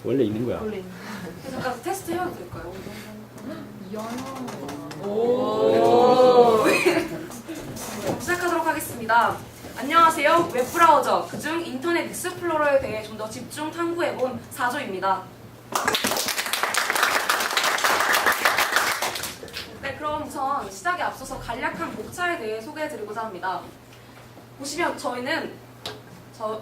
원래 있는 거야. 잠깐 테스트 해봐도 될까요? 오. 시작하도록 하겠습니다. 안녕하세요. 웹브라우저, 그중 인터넷 익스플로러에 대해 좀 더 집중 탐구해본 사조입니다. 네, 그럼 우선 시작에 앞서서 간략한 목차에 대해 소개해드리고자 합니다. 보시면 저희는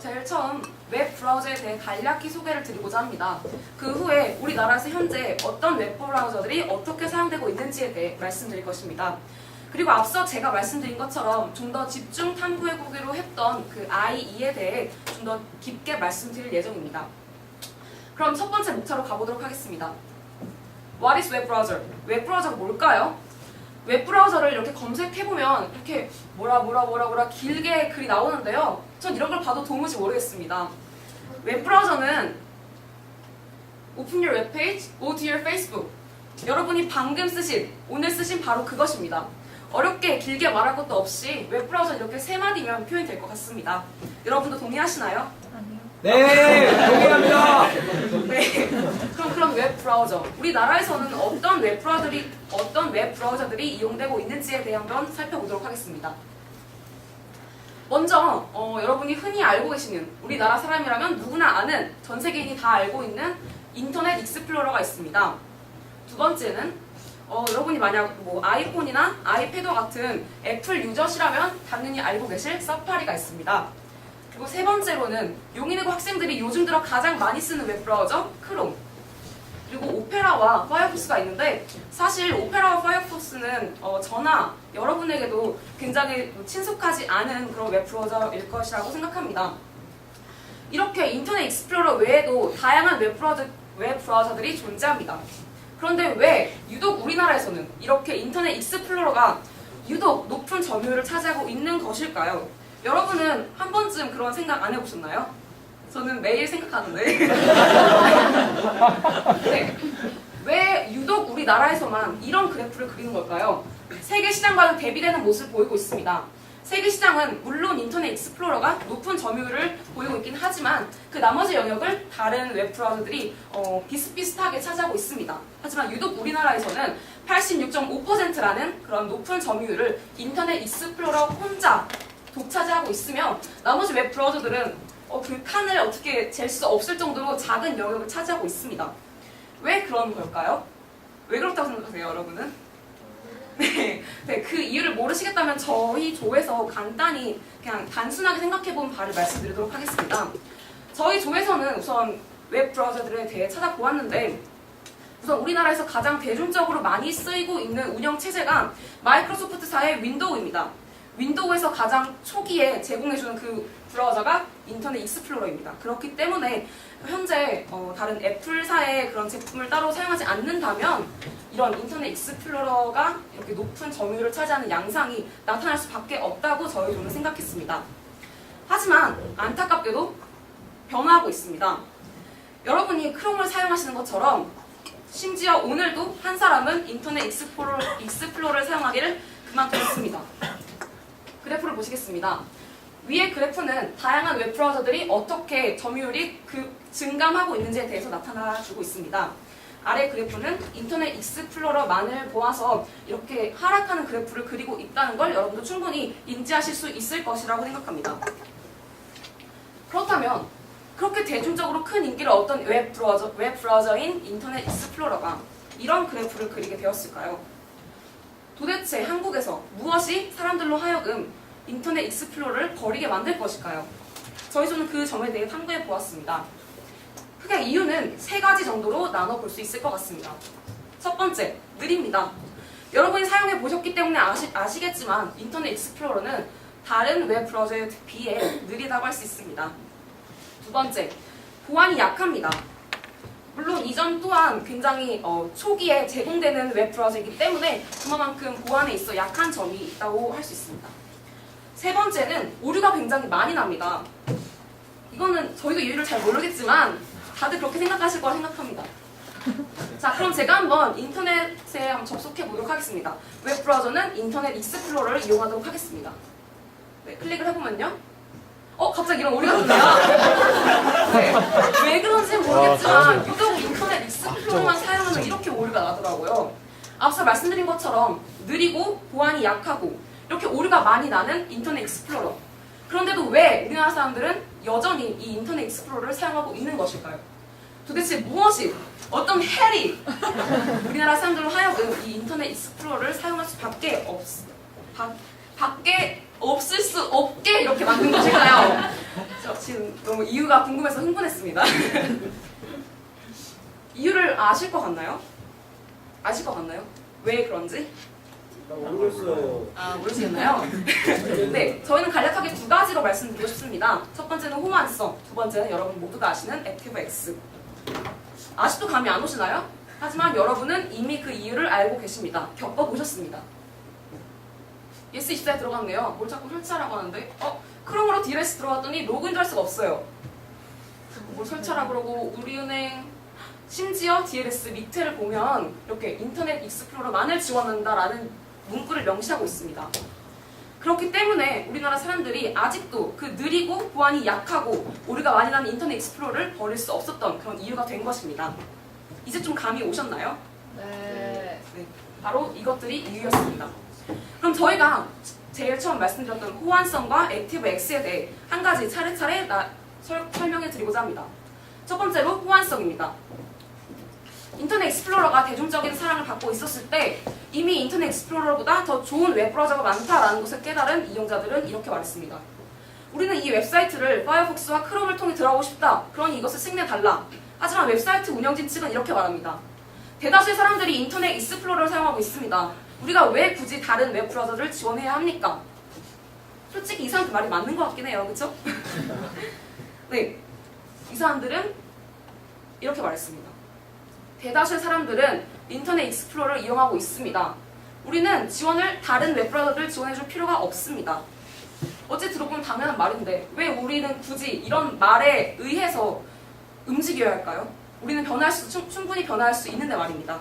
제일 처음 웹브라우저에 대해 간략히 소개를 드리고자 합니다. 그 후에 우리나라에서 현재 어떤 웹브라우저들이 어떻게 사용되고 있는지에 대해 말씀드릴 것입니다. 그리고 앞서 제가 말씀드린 것처럼 좀 더 집중 탐구해보기로 했던 그 IE에 대해 좀 더 깊게 말씀드릴 예정입니다. 그럼 첫 번째 목차로 가보도록 하겠습니다. What is web browser? 웹 브라우저가 뭘까요? 웹 브라우저를 이렇게 검색해보면 이렇게 뭐라 길게 글이 나오는데요. 전 이런 걸 봐도 도무지 모르겠습니다. 웹 브라우저는 Open your web page, go to your Facebook. 여러분이 방금 오늘 쓰신 바로 그것입니다. 어렵게 길게 말할 것도 없이 웹 브라우저 이렇게 세 마디면 표현이 될 것 같습니다. 여러분도 동의하시나요? 네, 동의합니다. 네. 그럼 웹 브라우저. 우리나라에서는 어떤 웹 브라우저들이 이용되고 있는지에 대해 한번 살펴보도록 하겠습니다. 먼저 여러분이 흔히 알고 계시는 우리나라 사람이라면 누구나 아는 전 세계인이 다 알고 있는 인터넷 익스플로러가 있습니다. 두 번째는 여러분이 만약 아이폰이나 아이패드 같은 애플 유저시라면 당연히 알고 계실 서파리가 있습니다. 그리고 세 번째로는 용인외고 학생들이 요즘 들어 가장 많이 쓰는 웹브라우저 크롬. 그리고 오페라와 파이어폭스가 있는데 사실 오페라와 파이어폭스는 저나 여러분에게도 굉장히 친숙하지 않은 그런 웹브라우저일 것이라고 생각합니다. 이렇게 인터넷 익스플로러 외에도 다양한 웹브라우저들이 존재합니다. 그런데 왜 유독 우리나라에서는 이렇게 인터넷 익스플로러가 유독 높은 점유율을 차지하고 있는 것일까요? 여러분은 한 번쯤 그런 생각 안 해보셨나요? 저는 매일 생각하는데 네. 왜 유독 우리나라에서만 이런 그래프를 그리는 걸까요? 세계 시장과는 대비되는 모습을 보이고 있습니다. 세계 시장은 물론 인터넷 익스플로러가 높은 점유율을 보이고 있긴 하지만 그 나머지 영역을 다른 웹브라우저들이 비슷비슷하게 차지하고 있습니다. 하지만 유독 우리나라에서는 86.5%라는 그런 높은 점유율을 인터넷 익스플로러 혼자 독차지하고 있으며 나머지 웹브라우저들은 그 칸을 어떻게 잴 수 없을 정도로 작은 영역을 차지하고 있습니다. 왜 그런 걸까요? 왜 그렇다고 생각하세요, 여러분은? 네, 그 이유를 모르시겠다면 저희 조에서 간단히 그냥 단순하게 생각해본 바를 말씀드리도록 하겠습니다. 저희 조에서는 우선 웹브라우저들에 대해 찾아보았는데 우선 우리나라에서 가장 대중적으로 많이 쓰이고 있는 운영체제가 마이크로소프트사의 윈도우입니다. 윈도우에서 가장 초기에 제공해주는 그 브라우저가 인터넷 익스플로러입니다. 그렇기 때문에 현재 다른 애플사의 그런 제품을 따로 사용하지 않는다면 이런 인터넷 익스플로러가 이렇게 높은 점유율을 차지하는 양상이 나타날 수밖에 없다고 저희는 생각했습니다. 하지만 안타깝게도 변화하고 있습니다. 여러분이 크롬을 사용하시는 것처럼 심지어 오늘도 한 사람은 인터넷 익스플로러를 사용하기를 그만두었습니다. 그래프를 보시겠습니다. 위의 그래프는 다양한 웹브라우저들이 어떻게 점유율이 증감하고 있는지에 대해서 나타나주고 있습니다. 아래 그래프는 인터넷 익스플로러만을 보아서 이렇게 하락하는 그래프를 그리고 있다는 걸 여러분도 충분히 인지하실 수 있을 것이라고 생각합니다. 그렇다면 그렇게 대중적으로 큰 인기를 얻던 웹브라우저인 인터넷 익스플로러가 이런 그래프를 그리게 되었을까요? 도대체 한국에서 무엇이 사람들로 하여금 인터넷 익스플로러를 버리게 만들 것일까요? 저희 조는 그 점에 대해 탐구해 보았습니다. 크게 이유는 세 가지 정도로 나눠볼 수 있을 것 같습니다. 첫 번째, 느립니다. 여러분이 사용해 보셨기 때문에 아시겠지만 인터넷 익스플로러는 다른 웹 브라우저에 비해 느리다고 할 수 있습니다. 두 번째, 보안이 약합니다. 물론 이전 또한 굉장히 초기에 제공되는 웹 브라우저이기 때문에 그만큼 보안에 있어 약한 점이 있다고 할 수 있습니다. 세 번째는 오류가 굉장히 많이 납니다. 이거는 저희도 이유를 잘 모르겠지만 다들 그렇게 생각하실 거라 생각합니다. 자, 그럼 제가 한번 인터넷에 한번 접속해 보도록 하겠습니다. 웹 브라우저는 인터넷 익스플로러를 이용하도록 하겠습니다. 네, 클릭을 해보면요. 갑자기 이런 오류가 났네요. 네. 왜 그런지 모르겠지만 유독 인터넷 익스플로러만 사용하면 이렇게 오류가 나더라고요. 앞서 말씀드린 것처럼 느리고 보안이 약하고 이렇게 오류가 많이 나는 인터넷 익스플로러. 그런데도 왜 우리나라 사람들은 여전히 이 인터넷 익스플로러를 사용하고 있는 것일까요? 도대체 무엇이 어떤 헬이 우리나라 사람들로 하여금 이 인터넷 익스플로러를 사용할 수밖에 밖에 없을 수 없게 이렇게 만든 것일까요? 저 지금 너무 이유가 궁금해서 흥분했습니다. 이유를 아실 것 같나요? 아실 것 같나요? 왜 그런지? 모르겠어요. 모르시겠나요? 네, 저희는 간략하게 두 가지로 말씀드리고 싶습니다. 첫 번째는 호환성, 두 번째는 여러분 모두가 아시는 액티브엑스. 아직도 감이 안 오시나요? 하지만 여러분은 이미 그 이유를 알고 계십니다. 겪어보셨습니다. 예스24에 들어갔네요. 뭘 자꾸 설치하라고 하는데 크롬으로 DLS 들어갔더니 로그인도 할 수가 없어요. 뭘 설치하라고 그러고 우리은행 심지어 DLS 밑에를 보면 이렇게 인터넷 익스플로러만을 지원한다라는 문구를 명시하고 있습니다. 그렇기 때문에 우리나라 사람들이 아직도 그 느리고 보안이 약하고 오류가 많이 나는 인터넷 익스플로러를 버릴 수 없었던 그런 이유가 된 것입니다. 이제 좀 감이 오셨나요? 네. 네, 바로 이것들이 이유였습니다. 그럼 저희가 제일 처음 말씀드렸던 호환성과 액티브엑스에 대해 한 가지 차례차례 설명해 드리고자 합니다. 첫 번째로 호환성입니다. 인터넷 익스플로러가 대중적인 사랑을 받고 있었을 때 이미 인터넷 익스플로러보다 더 좋은 웹브라우저가 많다라는 것을 깨달은 이용자들은 이렇게 말했습니다. 우리는 이 웹사이트를 파이어폭스와 크롬을 통해 들어가고 싶다. 그러니 이것을 승인해달라. 하지만 웹사이트 운영진 측은 이렇게 말합니다. 대다수의 사람들이 인터넷 익스플로러를 사용하고 있습니다. 우리가 왜 굳이 다른 웹브라우저를 지원해야 합니까? 솔직히 이 사람들 말이 맞는 것 같긴 해요. 그쵸? 네, 이 사람들은 이렇게 말했습니다. 대다수의 사람들은 인터넷 익스플로러를 이용하고 있습니다. 우리는 다른 웹브라우저를 지원해줄 필요가 없습니다. 어째 들어보면 당연한 말인데 왜 우리는 굳이 이런 말에 의해서 움직여야 할까요? 우리는 충분히 변화할 수 있는데 말입니다.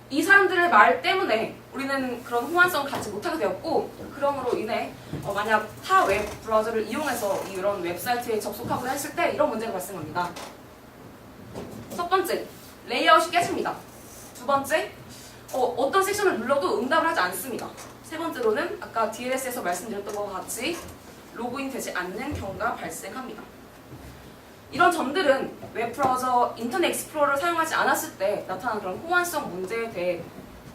이 사람들의 말 때문에 우리는 그런 호환성을 갖지 못하게 되었고 그러므로 인해 만약 타 웹브라우저를 이용해서 이런 웹사이트에 접속하고자 했을 때 이런 문제가 발생합니다. 첫 번째, 레이아웃이 깨집니다. 두 번째, 어떤 섹션을 눌러도 응답을 하지 않습니다. 세 번째로는 아까 DLS에서 말씀드렸던 것과 같이 로그인 되지 않는 경우가 발생합니다. 이런 점들은 웹브라우저 인터넷 익스플로러를 사용하지 않았을 때 나타나는 그런 호환성 문제에 대해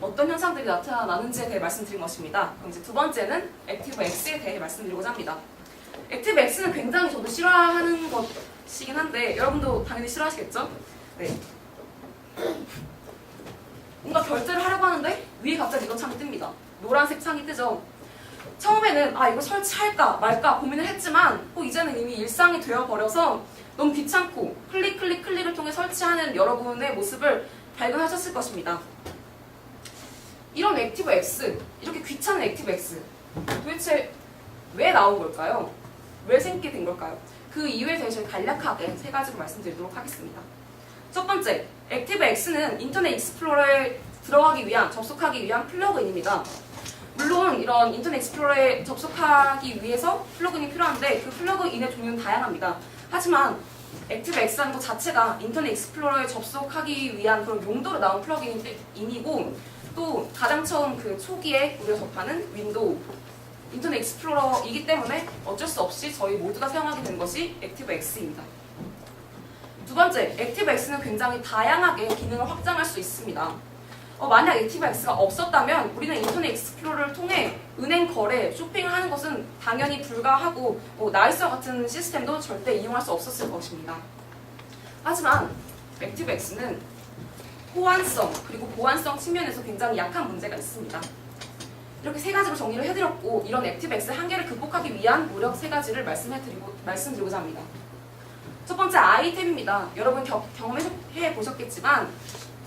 어떤 현상들이 나타나는지에 대해 말씀드린 것입니다. 그럼 이제 두 번째는 액티브엑스에 대해 말씀드리고자 합니다. 액티브엑스는 굉장히 저도 싫어하는 것이긴 한데 여러분도 당연히 싫어하시겠죠? 네. 뭔가 결제를 하려고 하는데 위에 갑자기 이런 창이 뜹니다. 노란색 창이 뜨죠. 처음에는 이거 설치할까 말까 고민을 했지만 이제는 이미 일상이 되어버려서 너무 귀찮고 클릭을 통해 설치하는 여러분의 모습을 발견하셨을 것입니다. 이런 액티브엑스, 이렇게 귀찮은 액티브엑스 도대체 왜 나온 걸까요? 왜 생기게 된 걸까요? 그 이유에 대해서 간략하게 세 가지로 말씀드리도록 하겠습니다. 첫 번째, 액티브엑스는 인터넷 익스플로러에 접속하기 위한 플러그인입니다. 물론 이런 인터넷 익스플로러에 접속하기 위해서 플러그인이 필요한데 그 플러그인의 종류는 다양합니다. 하지만 액티브엑스라는 것 자체가 인터넷 익스플로러에 접속하기 위한 그런 용도로 나온 플러그인이고 또 가장 처음 그 초기에 우리가 접하는 윈도우 인터넷 익스플로러이기 때문에 어쩔 수 없이 저희 모두가 사용하게 된 것이 액티브엑스입니다. 두 번째, 액티브엑스는 굉장히 다양하게 기능을 확장할 수 있습니다. 만약 액티브엑스가 없었다면 우리는 인터넷 익스플로러를 통해 은행 거래, 쇼핑을 하는 것은 당연히 불가하고 나이스와 같은 시스템도 절대 이용할 수 없었을 것입니다. 하지만 액티브엑스는 호환성 그리고 보안성 측면에서 굉장히 약한 문제가 있습니다. 이렇게 세 가지로 정리를 해드렸고 이런 액티브엑스 한계를 극복하기 위한 노력 세 가지를 말씀드리고자 합니다. 첫 번째 아이템입니다. 여러분 경험해 보셨겠지만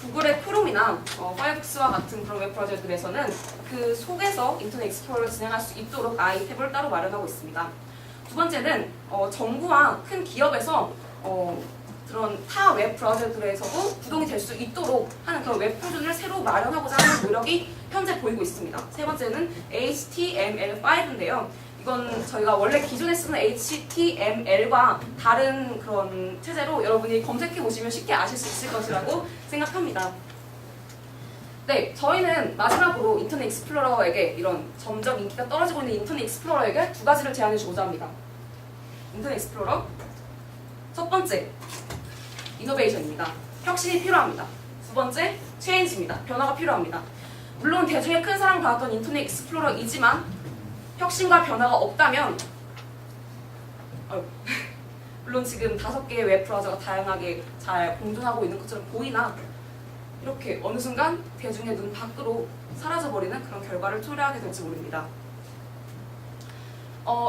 구글의 크롬이나 파이어폭스와 같은 그런 웹브라우저들에서는 그 속에서 인터넷 익스플로러를 진행할 수 있도록 아이템을 따로 마련하고 있습니다. 두 번째는 정부와 큰 기업에서 그런 타 웹브라우저들에서도 구동이 될 수 있도록 하는 그런 웹표준을 새로 마련하고자 하는 노력이 현재 보이고 있습니다. 세 번째는 HTML5인데요. 이건 저희가 원래 기존에 쓰는 HTML과 다른 그런 체제로 여러분이 검색해 보시면 쉽게 아실 수 있을 것이라고 생각합니다. 네, 저희는 마지막으로 인터넷 익스플로러에게 이런 점점 인기가 떨어지고 있는 인터넷 익스플로러에게 두 가지를 제안해 주고자 합니다. 인터넷 익스플로러 첫 번째, 이노베이션입니다. 혁신이 필요합니다. 두 번째, 체인지입니다. 변화가 필요합니다. 물론 대중의 큰 사랑을 받았던 인터넷 익스플로러이지만 혁신과 변화가 없다면 물론 지금 5개의 웹 브라우저가 다양하게 잘 공존하고 있는 것처럼 보이나 이렇게 어느 순간 대중의 눈 밖으로 사라져버리는 그런 결과를 초래하게 될지 모릅니다.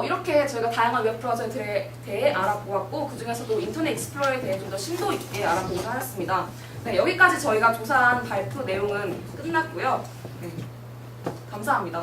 이렇게 저희가 다양한 웹 브라우저에 대해 알아보았고 그 중에서도 인터넷 익스플로러에 대해 좀 더 심도 있게 알아보고자 하였습니다. 네, 여기까지 저희가 조사한 발표 내용은 끝났고요. 네, 감사합니다.